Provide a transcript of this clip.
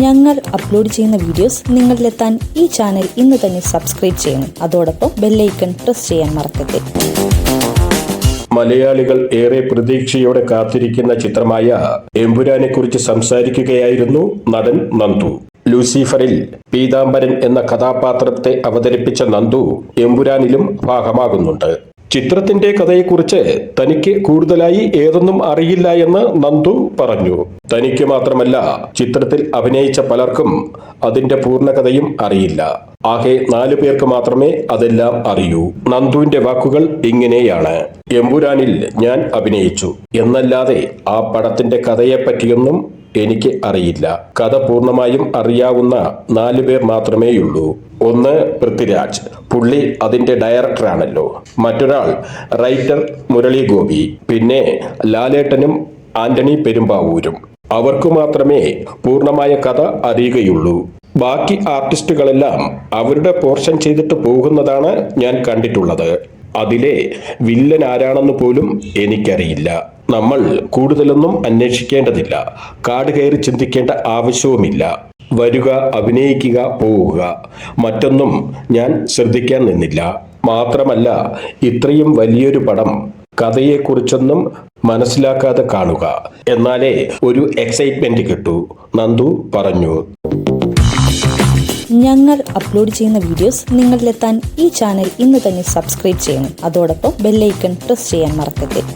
ഞങ്ങൾ അപ്ലോഡ് ചെയ്യുന്ന വീഡിയോസ് നിങ്ങളിലെത്താൻ ഈ ചാനൽ ഇന്ന് തന്നെ സബ്സ്ക്രൈബ് ചെയ്യണം. അതോടൊപ്പം ബെല്ലൈക്കൺ പ്രസ് ചെയ്യാൻ മറക്കരുത്. മലയാളികൾ ഏറെ പ്രതീക്ഷയോടെ കാത്തിരിക്കുന്ന ചിത്രമായ എമ്പുരാനെ കുറിച്ച് സംസാരിക്കുകയായിരുന്നു നടൻ നന്ദു. ലൂസിഫറിൽ പീതാംബരൻ എന്ന കഥാപാത്രത്തെ അവതരിപ്പിച്ച നന്ദു എമ്പുരാനിലും ഭാഗമാകുന്നുണ്ട്. ചിത്രത്തിന്റെ കഥയെക്കുറിച്ച് തനിക്ക് കൂടുതലായി ഏതൊന്നും അറിയില്ല എന്ന് നന്ദു പറഞ്ഞു. തനിക്ക് മാത്രമല്ല, ചിത്രത്തിൽ അഭിനയിച്ച പലർക്കും അതിന്റെ പൂർണ്ണകഥയും അറിയില്ല. ആകെ 4 പേർക്ക് മാത്രമേ അതെല്ലാം അറിയൂ. നന്ദുവിന്റെ വാക്കുകൾ ഇങ്ങനെയാണ്: എമ്പുരാനിൽ ഞാൻ അഭിനയിച്ചു എന്നല്ലാതെ ആ പടത്തിന്റെ കഥയെപ്പറ്റിയൊന്നും എനിക്ക് അറിയില്ല. കഥ പൂർണ്ണമായും അറിയാവുന്ന 4 പേർ മാത്രമേയുള്ളൂ. ഒന്ന് പൃഥ്വിരാജ്, പുള്ളി അതിന്റെ ഡയറക്ടറാണല്ലോ. മറ്റൊരാൾ റൈറ്റർ മുരളി ഗോപി, പിന്നെ ലാലേട്ടനും ആന്റണി പെരുമ്പാവൂരും. അവർക്ക് മാത്രമേ പൂർണ്ണമായ കഥ അറിയുകയുള്ളൂ. ബാക്കി ആർട്ടിസ്റ്റുകളെല്ലാം അവരുടെ പോർഷൻ ചെയ്തിട്ട് പോകുന്നതാണ് ഞാൻ കണ്ടിട്ടുള്ളത്. അതിലെ വില്ലൻ ആരാണെന്ന് പോലും എനിക്കറിയില്ല. നമ്മൾ കൂടുതലൊന്നും അന്വേഷിക്കേണ്ടതില്ല. കാട് കയറി ചിന്തിക്കേണ്ട ആവശ്യവുമില്ല. വരിക, അഭിനയിക്കുക, പോവുക. മറ്റൊന്നും ഞാൻ ശ്രദ്ധിക്കാൻ നിന്നില്ല. മാത്രമല്ല, ഇത്രയും വലിയൊരു പടം കഥയെക്കുറിച്ചൊന്നും മനസ്സിലാക്കാതെ കാണുക. എന്നാലേ ഒരു എക്സൈറ്റ്മെന്റ് കിട്ടൂ, നന്ദു പറഞ്ഞു. ഞങ്ങൾ അപ്ലോഡ് ചെയ്യുന്ന വീഡിയോസ് നിങ്ങളിലെത്താൻ ഈ ചാനൽ ഇന്ന് തന്നെ സബ്സ്ക്രൈബ് ചെയ്യണം. അതോടൊപ്പം ബെല്ലൈക്കൺ പ്രസ് ചെയ്യാൻ മറക്കരുത്.